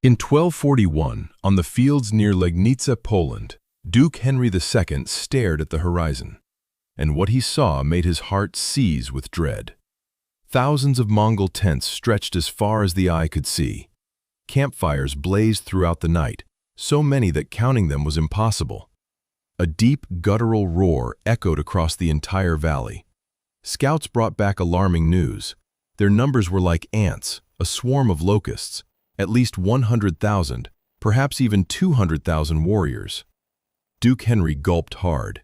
In 1241, on the fields near Liegnitz, Poland, Duke Henry II stared at the horizon, and what he saw made his heart seize with dread. Thousands of Mongol tents stretched as far as the eye could see. Campfires blazed throughout the night, so many that counting them was impossible. A deep, guttural roar echoed across the entire valley. Scouts brought back alarming news. Their numbers were like ants, a swarm of locusts, at least 100,000, perhaps even 200,000 warriors. Duke Henry gulped hard.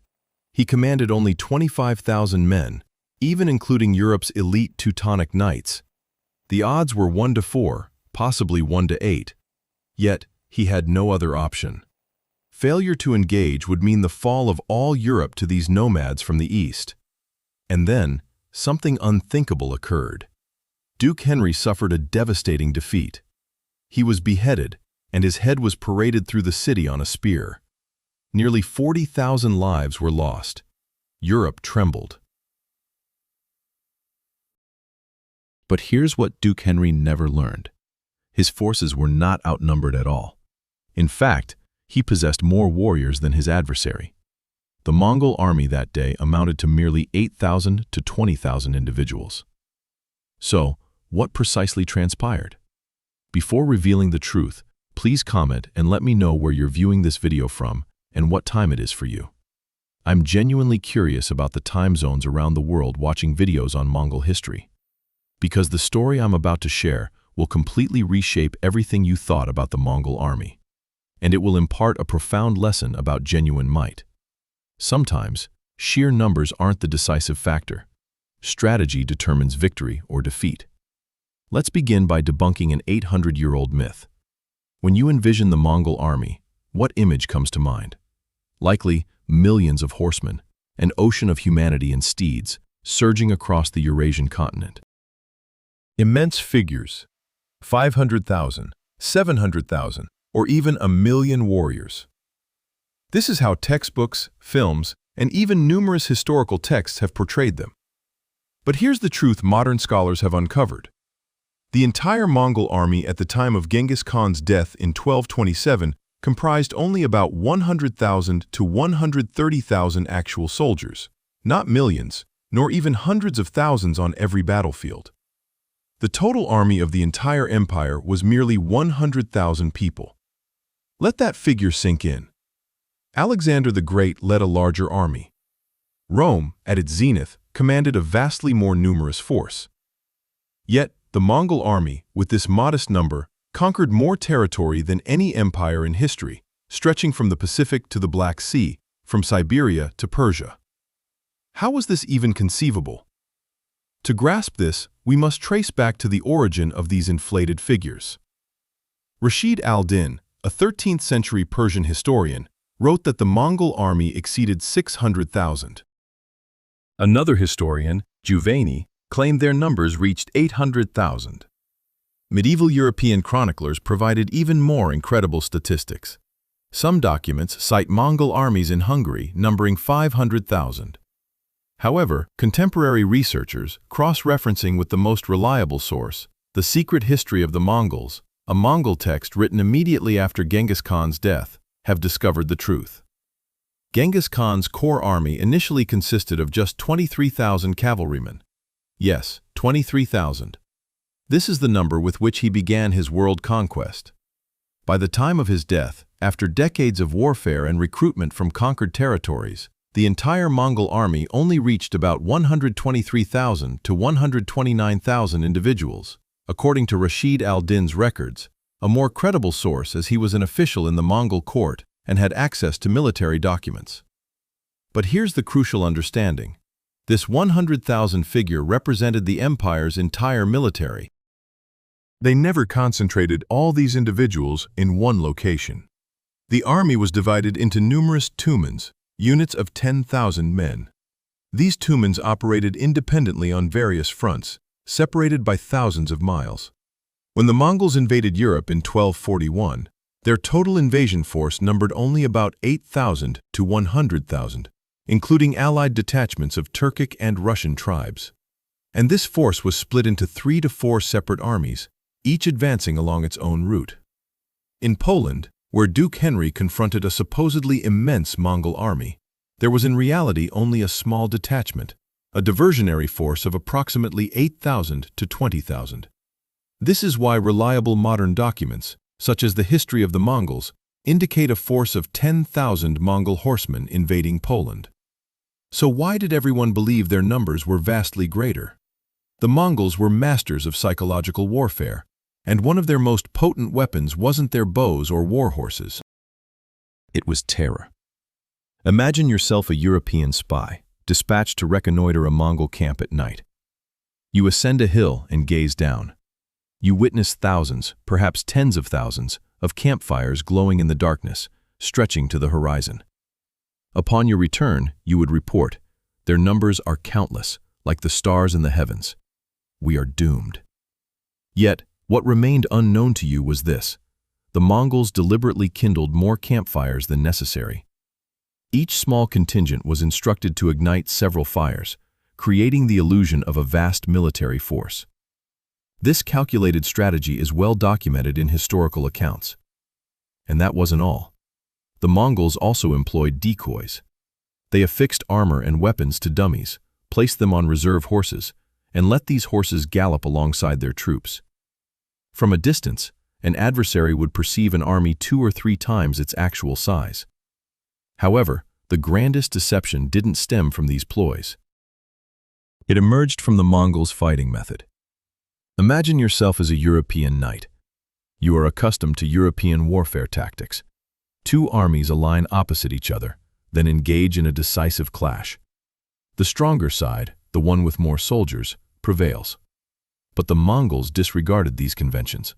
He commanded only 25,000 men, even including Europe's elite Teutonic knights. The odds were 1 to 4, possibly 1 to 8. Yet, he had no other option. Failure to engage would mean the fall of all Europe to these nomads from the east. And then, something unthinkable occurred. Duke Henry suffered a devastating defeat. He was beheaded, and his head was paraded through the city on a spear. Nearly 40,000 lives were lost. Europe trembled. But here's what Duke Henry never learned. His forces were not outnumbered at all. In fact, he possessed more warriors than his adversary. The Mongol army that day amounted to merely 8,000 to 20,000 individuals. So, what precisely transpired? Before revealing the truth, please comment and let me know where you're viewing this video from and what time it is for you. I'm genuinely curious about the time zones around the world watching videos on Mongol history, because the story I'm about to share will completely reshape everything you thought about the Mongol army, and it will impart a profound lesson about genuine might. Sometimes, sheer numbers aren't the decisive factor. Strategy determines victory or defeat. Let's begin by debunking an 800-year-old myth. When you envision the Mongol army, what image comes to mind? Likely, millions of horsemen, an ocean of humanity and steeds, surging across the Eurasian continent. Immense figures, 500,000, 700,000, or even 1,000,000 warriors. This is how textbooks, films, and even numerous historical texts have portrayed them. But here's the truth modern scholars have uncovered. The entire Mongol army at the time of Genghis Khan's death in 1227 comprised only about 100,000 to 130,000 actual soldiers, not millions, nor even hundreds of thousands on every battlefield. The total army of the entire empire was merely 100,000 people. Let that figure sink in. Alexander the Great led a larger army. Rome, at its zenith, commanded a vastly more numerous force. Yet, the Mongol army, with this modest number, conquered more territory than any empire in history, stretching from the Pacific to the Black Sea, from Siberia to Persia. How was this even conceivable? To grasp this, we must trace back to the origin of these inflated figures. Rashid al-Din, a 13th-century Persian historian, wrote that the Mongol army exceeded 600,000. Another historian, Juvayni, claimed their numbers reached 800,000. Medieval European chroniclers provided even more incredible statistics. Some documents cite Mongol armies in Hungary numbering 500,000. However, contemporary researchers, cross-referencing with the most reliable source, The Secret History of the Mongols, a Mongol text written immediately after Genghis Khan's death, have discovered the truth. Genghis Khan's core army initially consisted of just 23,000 cavalrymen. Yes, 23,000. This is the number with which he began his world conquest. By the time of his death, after decades of warfare and recruitment from conquered territories, the entire Mongol army only reached about 123,000 to 129,000 individuals, according to Rashid al-Din's records, a more credible source as he was an official in the Mongol court and had access to military documents. But here's the crucial understanding. This 100,000 figure represented the empire's entire military. They never concentrated all these individuals in one location. The army was divided into numerous tumens, units of 10,000 men. These tumens operated independently on various fronts, separated by thousands of miles. When the Mongols invaded Europe in 1241, their total invasion force numbered only about 8,000 to 100,000, including allied detachments of Turkic and Russian tribes. And this force was split into 3 to 4 separate armies, each advancing along its own route. In Poland, where Duke Henry confronted a supposedly immense Mongol army, there was in reality only a small detachment, a diversionary force of approximately 8,000 to 20,000. This is why reliable modern documents, such as the history of the Mongols, indicate a force of 10,000 Mongol horsemen invading Poland. So why did everyone believe their numbers were vastly greater? The Mongols were masters of psychological warfare, and one of their most potent weapons wasn't their bows or war horses. It was terror. Imagine yourself a European spy, dispatched to reconnoiter a Mongol camp at night. You ascend a hill and gaze down. You witness thousands, perhaps tens of thousands, of campfires glowing in the darkness, stretching to the horizon. Upon your return, you would report, their numbers are countless, like the stars in the heavens. We are doomed. Yet, what remained unknown to you was this: the Mongols deliberately kindled more campfires than necessary. Each small contingent was instructed to ignite several fires, creating the illusion of a vast military force. This calculated strategy is well documented in historical accounts. And that wasn't all. The Mongols also employed decoys. They affixed armor and weapons to dummies, placed them on reserve horses, and let these horses gallop alongside their troops. From a distance, an adversary would perceive an army 2 or 3 times its actual size. However, the grandest deception didn't stem from these ploys. It emerged from the Mongols' fighting method. Imagine yourself as a European knight. You are accustomed to European warfare tactics. 2 armies align opposite each other, then engage in a decisive clash. The stronger side, the one with more soldiers, prevails. But the Mongols disregarded these conventions.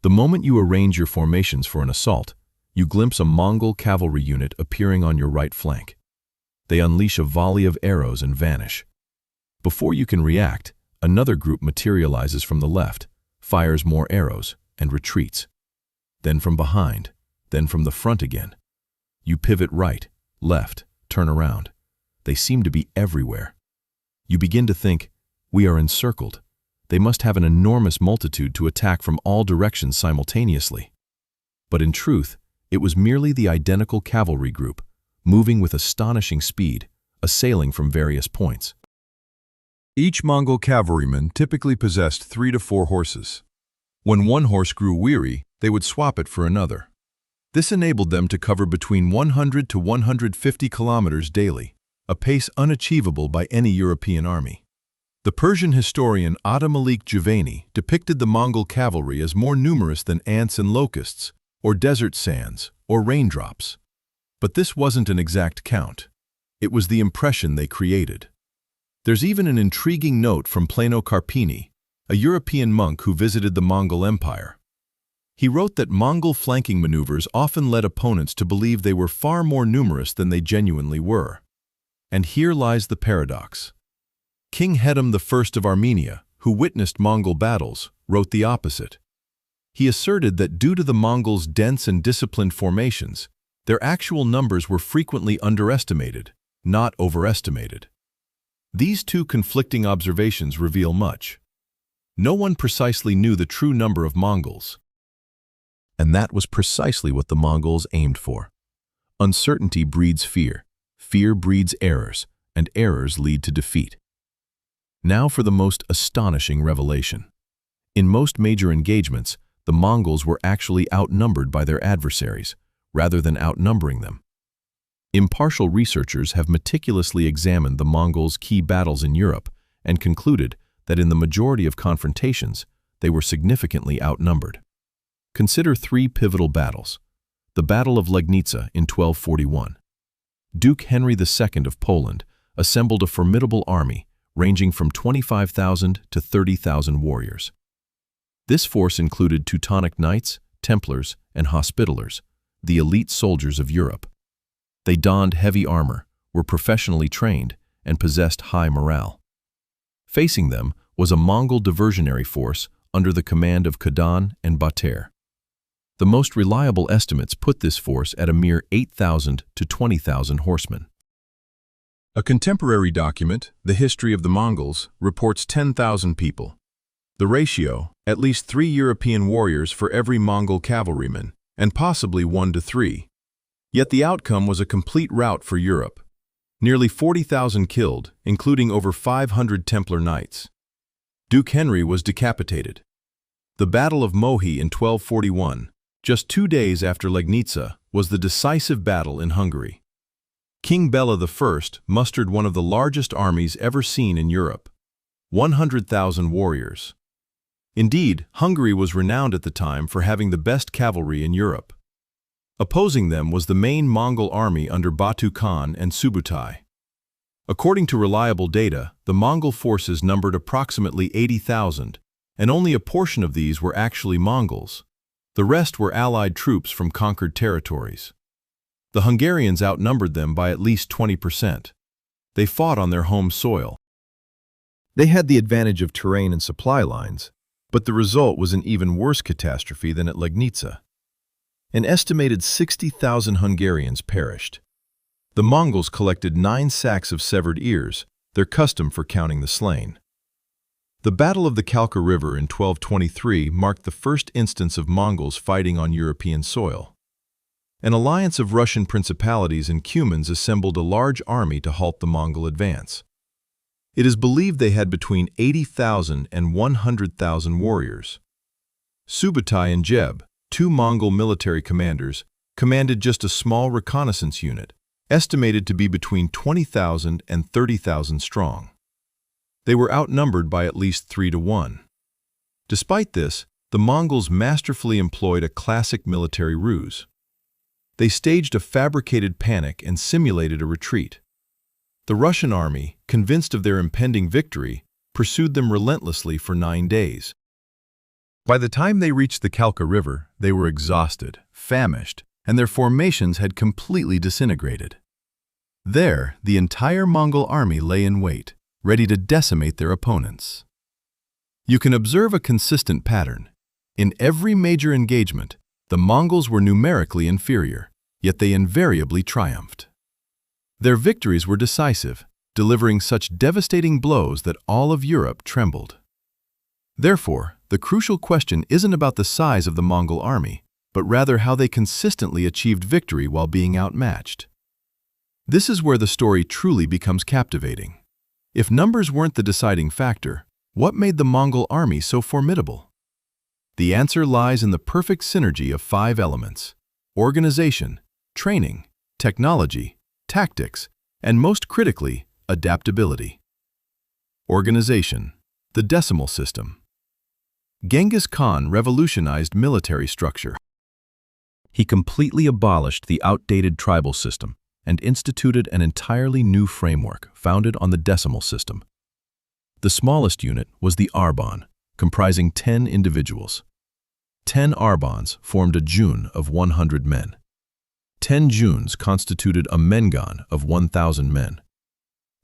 The moment you arrange your formations for an assault, you glimpse a Mongol cavalry unit appearing on your right flank. They unleash a volley of arrows and vanish. Before you can react, another group materializes from the left, fires more arrows, and retreats. Then from behind, then from the front again. You pivot right, left, turn around. They seem to be everywhere. You begin to think, we are encircled. They must have an enormous multitude to attack from all directions simultaneously. But in truth, it was merely the identical cavalry group, moving with astonishing speed, assailing from various points. Each Mongol cavalryman typically possessed 3 to 4 horses. When one horse grew weary, they would swap it for another. This enabled them to cover between 100 to 150 kilometers daily, a pace unachievable by any European army. The Persian historian Malik Juvayni depicted the Mongol cavalry as more numerous than ants and locusts, or desert sands, or raindrops. But this wasn't an exact count. It was the impression they created. There's even an intriguing note from Plano Carpini, a European monk who visited the Mongol Empire. He wrote that Mongol flanking maneuvers often led opponents to believe they were far more numerous than they genuinely were. And here lies the paradox. King Hedam I of Armenia, who witnessed Mongol battles, wrote the opposite. He asserted that due to the Mongols' dense and disciplined formations, their actual numbers were frequently underestimated, not overestimated. These 2 conflicting observations reveal much. No one precisely knew the true number of Mongols. And that was precisely what the Mongols aimed for. Uncertainty breeds fear, fear breeds errors, and errors lead to defeat. Now for the most astonishing revelation. In most major engagements, the Mongols were actually outnumbered by their adversaries, rather than outnumbering them. Impartial researchers have meticulously examined the Mongols' key battles in Europe and concluded that in the majority of confrontations, they were significantly outnumbered. Consider 3 pivotal battles. The Battle of Liegnitz in 1241. Duke Henry II of Poland assembled a formidable army ranging from 25,000 to 30,000 warriors. This force included Teutonic Knights, Templars, and Hospitallers, the elite soldiers of Europe. They donned heavy armor, were professionally trained, and possessed high morale. Facing them was a Mongol diversionary force under the command of Khadan and Bater. The most reliable estimates put this force at a mere 8,000 to 20,000 horsemen. A contemporary document, The History of the Mongols, reports 10,000 people. The ratio, at least 3 European warriors for every Mongol cavalryman, and possibly 1 to 3. Yet the outcome was a complete rout for Europe. Nearly 40,000 killed, including over 500 Templar knights. Duke Henry was decapitated. The Battle of Mohi in 1241, just 2 days after Liegnitz, was the decisive battle in Hungary. King Bela I mustered one of the largest armies ever seen in Europe, 100,000 warriors. Indeed, Hungary was renowned at the time for having the best cavalry in Europe. Opposing them was the main Mongol army under Batu Khan and Subutai. According to reliable data, the Mongol forces numbered approximately 80,000, and only a portion of these were actually Mongols. The rest were allied troops from conquered territories. The Hungarians outnumbered them by at least 20%. They fought on their home soil. They had the advantage of terrain and supply lines, but the result was an even worse catastrophe than at Liegnitz. An estimated 60,000 Hungarians perished. The Mongols collected 9 sacks of severed ears, their custom for counting the slain. The Battle of the Kalka River in 1223 marked the first instance of Mongols fighting on European soil. An alliance of Russian principalities and Cumans assembled a large army to halt the Mongol advance. It is believed they had between 80,000 and 100,000 warriors. Subutai and Jeb, 2 Mongol military commanders, commanded just a small reconnaissance unit, estimated to be between 20,000 and 30,000 strong. They were outnumbered by at least 3 to 1. Despite this, the Mongols masterfully employed a classic military ruse. They staged a fabricated panic and simulated a retreat. The Russian army, convinced of their impending victory, pursued them relentlessly for 9 days. By the time they reached the Kalka River, they were exhausted, famished, and their formations had completely disintegrated. There, the entire Mongol army lay in wait, ready to decimate their opponents. You can observe a consistent pattern. In every major engagement, the Mongols were numerically inferior, yet they invariably triumphed. Their victories were decisive, delivering such devastating blows that all of Europe trembled. Therefore, the crucial question isn't about the size of the Mongol army, but rather how they consistently achieved victory while being outmatched. This is where the story truly becomes captivating. If numbers weren't the deciding factor, what made the Mongol army so formidable? The answer lies in the perfect synergy of 5 elements: organization, training, technology, tactics, and most critically, adaptability. Organization, the decimal system. Genghis Khan revolutionized military structure. He completely abolished the outdated tribal system and instituted an entirely new framework founded on the decimal system. The smallest unit was the arban, comprising 10 individuals. 10 arbans formed a jun of 100 men. 10 juns constituted a mengan of 1,000 men.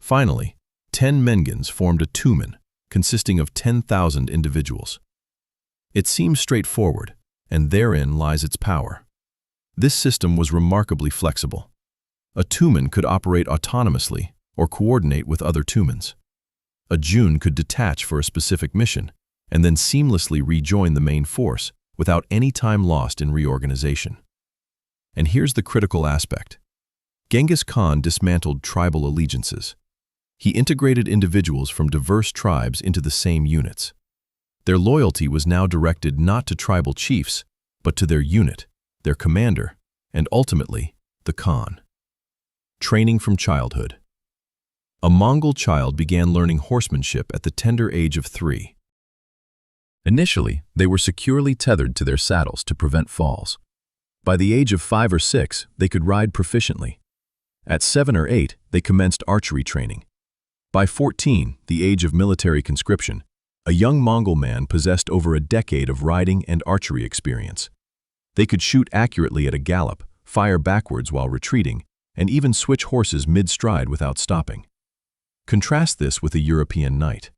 Finally, 10 mengans formed a tumen, consisting of 10,000 individuals. It seems straightforward, and therein lies its power. This system was remarkably flexible. A tumen could operate autonomously or coordinate with other tumens. A jun could detach for a specific mission and then seamlessly rejoin the main force without any time lost in reorganization. And here's the critical aspect. Genghis Khan dismantled tribal allegiances. He integrated individuals from diverse tribes into the same units. Their loyalty was now directed not to tribal chiefs, but to their unit, their commander, and ultimately, the Khan. Training from childhood. A Mongol child began learning horsemanship at the tender age of 3. Initially, they were securely tethered to their saddles to prevent falls. By the age of 5 or 6, they could ride proficiently. At 7 or 8, they commenced archery training. By 14, the age of military conscription, a young Mongol man possessed over a decade of riding and archery experience. They could shoot accurately at a gallop, fire backwards while retreating, and even switch horses mid-stride without stopping. Contrast this with a European knight.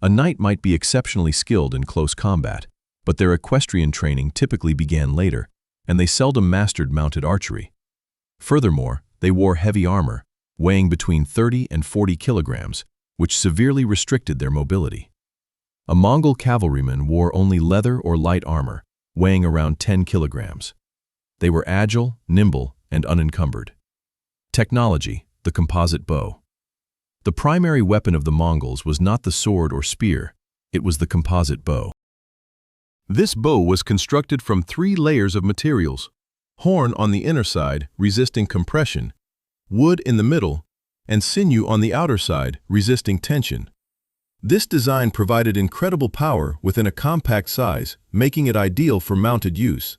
A knight might be exceptionally skilled in close combat, but their equestrian training typically began later, and they seldom mastered mounted archery. Furthermore, they wore heavy armor, weighing between 30 and 40 kilograms, which severely restricted their mobility. A Mongol cavalryman wore only leather or light armor, weighing around 10 kilograms. They were agile, nimble, and unencumbered. Technology, the composite bow. The primary weapon of the Mongols was not the sword or spear, it was the composite bow. This bow was constructed from 3 layers of materials: horn on the inner side, resisting compression, wood in the middle, and sinew on the outer side, resisting tension. This design provided incredible power within a compact size, making it ideal for mounted use.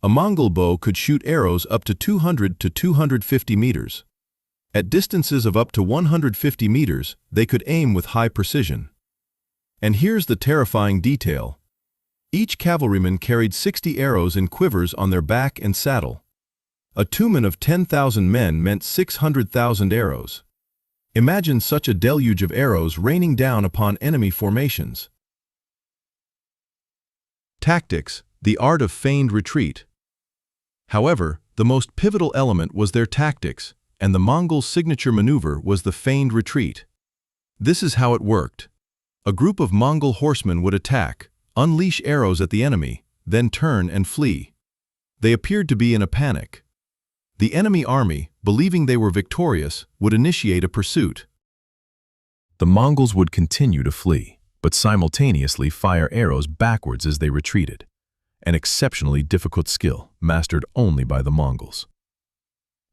A Mongol bow could shoot arrows up to 200 to 250 meters. At distances of up to 150 meters, they could aim with high precision. And here's the terrifying detail. Each cavalryman carried 60 arrows in quivers on their back and saddle. A tumen of 10,000 men meant 600,000 arrows. Imagine such a deluge of arrows raining down upon enemy formations. Tactics, the art of feigned retreat. However, the most pivotal element was their tactics, and the Mongols' signature maneuver was the feigned retreat. This is how it worked. A group of Mongol horsemen would attack, unleash arrows at the enemy, then turn and flee. They appeared to be in a panic. The enemy army, believing they were victorious, would initiate a pursuit. The Mongols would continue to flee, but simultaneously fire arrows backwards as they retreated, an exceptionally difficult skill mastered only by the Mongols.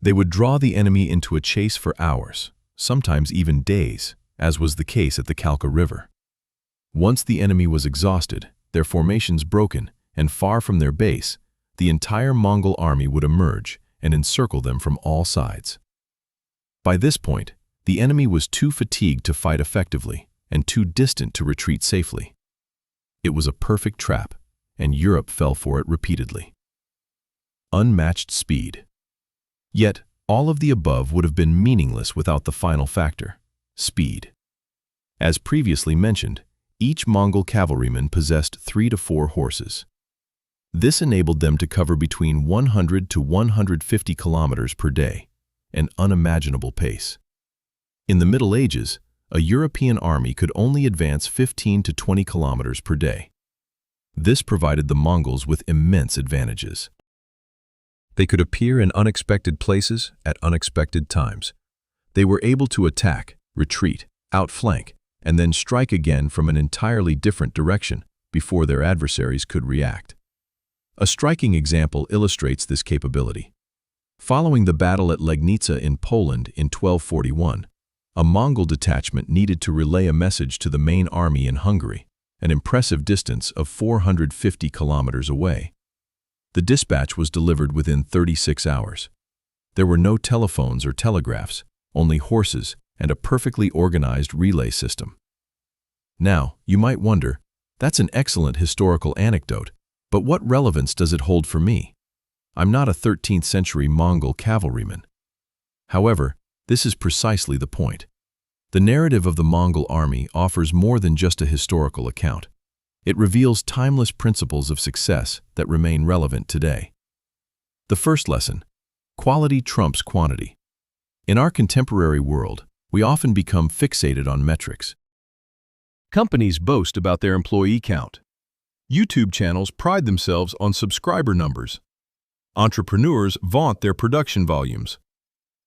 They would draw the enemy into a chase for hours, sometimes even days, as was the case at the Kalka River. Once the enemy was exhausted, their formations broken, and far from their base, the entire Mongol army would emerge and encircle them from all sides. By this point, the enemy was too fatigued to fight effectively and too distant to retreat safely. It was a perfect trap, and Europe fell for it repeatedly. Unmatched speed. Yet, all of the above would have been meaningless without the final factor: speed. As previously mentioned, each Mongol cavalryman possessed 3 to 4 horses. This enabled them to cover between 100 to 150 kilometers per day, an unimaginable pace. In the Middle Ages, a European army could only advance 15 to 20 kilometers per day. This provided the Mongols with immense advantages. They could appear in unexpected places at unexpected times. They were able to attack, retreat, outflank, and then strike again from an entirely different direction before their adversaries could react. A striking example illustrates this capability. Following the battle at Liegnitz in Poland in 1241, a Mongol detachment needed to relay a message to the main army in Hungary, an impressive distance of 450 kilometers away. The dispatch was delivered within 36 hours. There were no telephones or telegraphs, only horses and a perfectly organized relay system. Now, you might wonder, that's an excellent historical anecdote, but what relevance does it hold for me? I'm not a 13th century Mongol cavalryman. However, this is precisely the point. The narrative of the Mongol army offers more than just a historical account. It reveals timeless principles of success that remain relevant today. The first lesson: quality trumps quantity. In our contemporary world, we often become fixated on metrics. Companies boast about their employee count. YouTube channels pride themselves on subscriber numbers. Entrepreneurs vaunt their production volumes.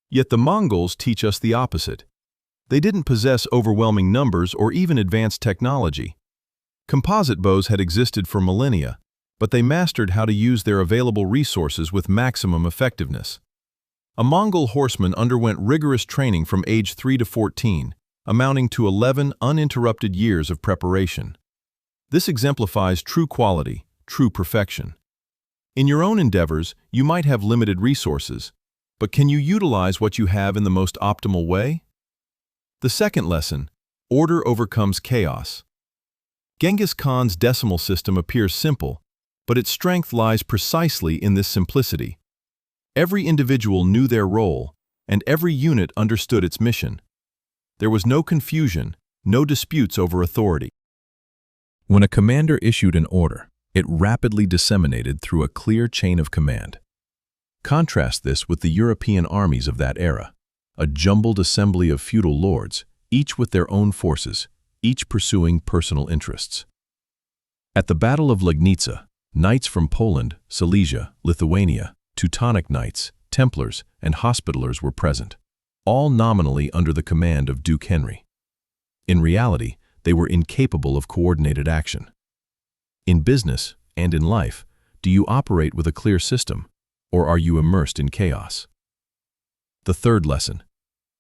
Yet the Mongols teach us the opposite. They didn't possess overwhelming numbers or even advanced technology. Composite bows had existed for millennia, but they mastered how to use their available resources with maximum effectiveness. A Mongol horseman underwent rigorous training from age 3 to 14, amounting to 11 uninterrupted years of preparation. This exemplifies true quality, true perfection. In your own endeavors, you might have limited resources, but can you utilize what you have in the most optimal way? The second lesson: order overcomes chaos. Genghis Khan's decimal system appears simple, but its strength lies precisely in this simplicity. Every individual knew their role, and every unit understood its mission. There was no confusion, no disputes over authority. When a commander issued an order, it rapidly disseminated through a clear chain of command. Contrast this with the European armies of that era, a jumbled assembly of feudal lords, each with their own forces, each pursuing personal interests. At the Battle of Liegnitz, knights from Poland, Silesia, Lithuania, Teutonic knights, Templars, and Hospitallers were present, all nominally under the command of Duke Henry. In reality, they were incapable of coordinated action. In business and in life, do you operate with a clear system, or are you immersed in chaos? The third lesson: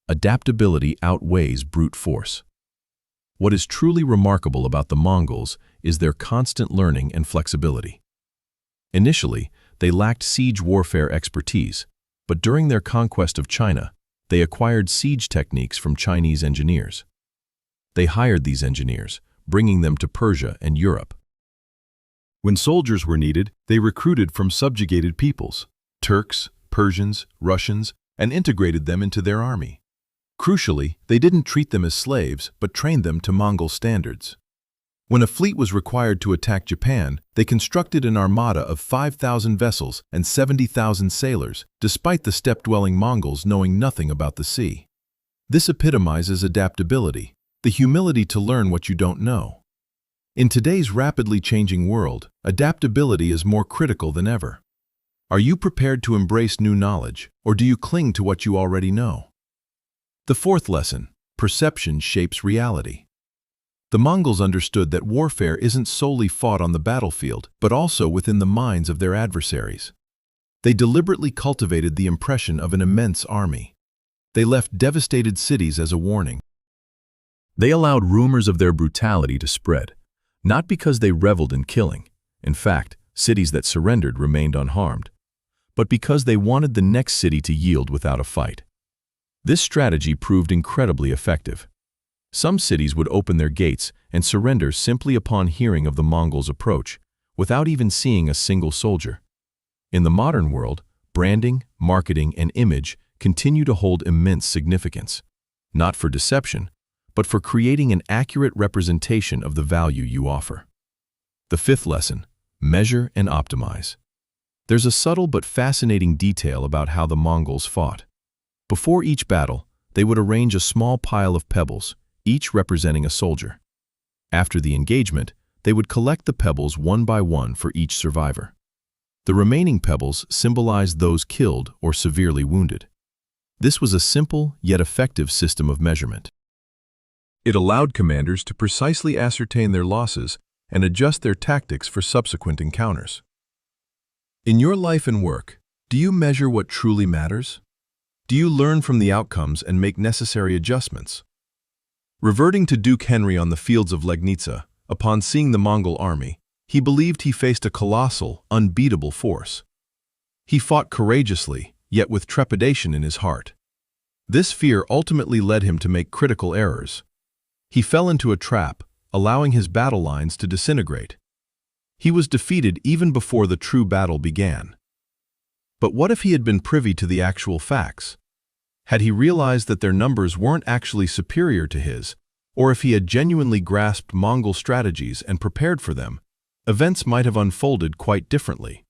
adaptability outweighs brute force. What is truly remarkable about the Mongols is their constant learning and flexibility. Initially, they lacked siege warfare expertise, but during their conquest of China, they acquired siege techniques from Chinese engineers. They hired these engineers, bringing them to Persia and Europe. When soldiers were needed, they recruited from subjugated peoples, Turks, Persians, Russians, and integrated them into their army. Crucially, they didn't treat them as slaves, but trained them to Mongol standards. When a fleet was required to attack Japan, they constructed an armada of 5,000 vessels and 70,000 sailors, despite the steppe-dwelling Mongols knowing nothing about the sea. This epitomizes adaptability, the humility to learn what you don't know. In today's rapidly changing world, adaptability is more critical than ever. Are you prepared to embrace new knowledge, or do you cling to what you already know? The fourth lesson: perception shapes reality. The Mongols understood that warfare isn't solely fought on the battlefield, but also within the minds of their adversaries. They deliberately cultivated the impression of an immense army. They left devastated cities as a warning. They allowed rumors of their brutality to spread, not because they reveled in killing. In fact, cities that surrendered remained unharmed, but because they wanted the next city to yield without a fight. This strategy proved incredibly effective. Some cities would open their gates and surrender simply upon hearing of the Mongols' approach, without even seeing a single soldier. In the modern world, branding, marketing, and image continue to hold immense significance, not for deception, but for creating an accurate representation of the value you offer. The fifth lesson: measure and optimize. There's a subtle but fascinating detail about how the Mongols fought. Before each battle, they would arrange a small pile of pebbles, each representing a soldier. After the engagement, they would collect the pebbles one by one for each survivor. The remaining pebbles symbolized those killed or severely wounded. This was a simple yet effective system of measurement. It allowed commanders to precisely ascertain their losses and adjust their tactics for subsequent encounters. In your life and work, do you measure what truly matters? Do you learn from the outcomes and make necessary adjustments? Reverting to Duke Henry on the fields of Liegnitz, upon seeing the Mongol army, he believed he faced a colossal, unbeatable force. He fought courageously, yet with trepidation in his heart. This fear ultimately led him to make critical errors. He fell into a trap, allowing his battle lines to disintegrate. He was defeated even before the true battle began. But what if he had been privy to the actual facts? Had he realized that their numbers weren't actually superior to his, or if he had genuinely grasped Mongol strategies and prepared for them, events might have unfolded quite differently.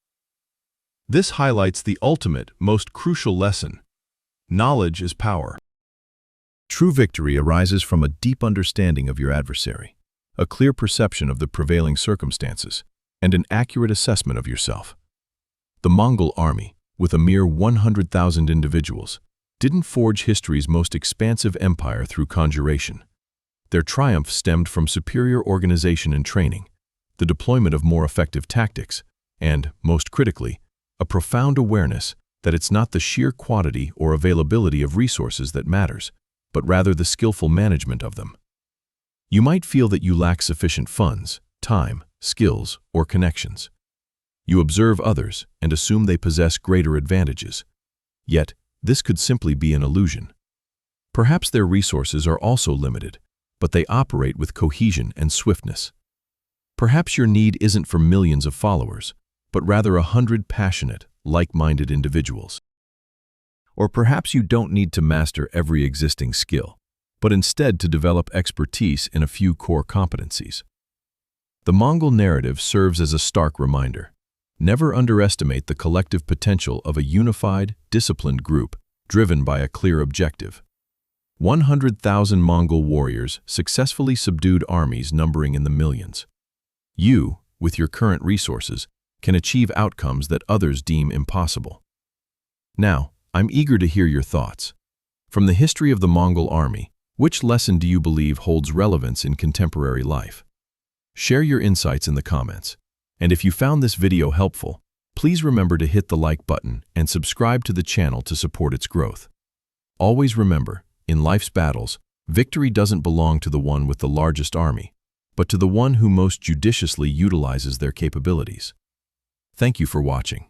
This highlights the ultimate, most crucial lesson: knowledge is power. True victory arises from a deep understanding of your adversary, a clear perception of the prevailing circumstances, and an accurate assessment of yourself. The Mongol army, with a mere 100,000 individuals, didn't forge history's most expansive empire through conjuration. Their triumph stemmed from superior organization and training, the deployment of more effective tactics, and, most critically, a profound awareness that it's not the sheer quantity or availability of resources that matters, but rather the skillful management of them. You might feel that you lack sufficient funds, time, skills, or connections. You observe others and assume they possess greater advantages. Yet, this could simply be an illusion. Perhaps their resources are also limited, but they operate with cohesion and swiftness. Perhaps your need isn't for millions of followers, but rather 100 passionate, like-minded individuals. Or perhaps you don't need to master every existing skill, but instead to develop expertise in a few core competencies. The Mongol narrative serves as a stark reminder. Never underestimate the collective potential of a unified, disciplined group driven by a clear objective. 100,000 Mongol warriors successfully subdued armies numbering in the millions. You, with your current resources, can achieve outcomes that others deem impossible. Now, I'm eager to hear your thoughts. From the history of the Mongol army, which lesson do you believe holds relevance in contemporary life? Share your insights in the comments. And if you found this video helpful, please remember to hit the like button and subscribe to the channel to support its growth. Always remember, in life's battles, victory doesn't belong to the one with the largest army, but to the one who most judiciously utilizes their capabilities. Thank you for watching.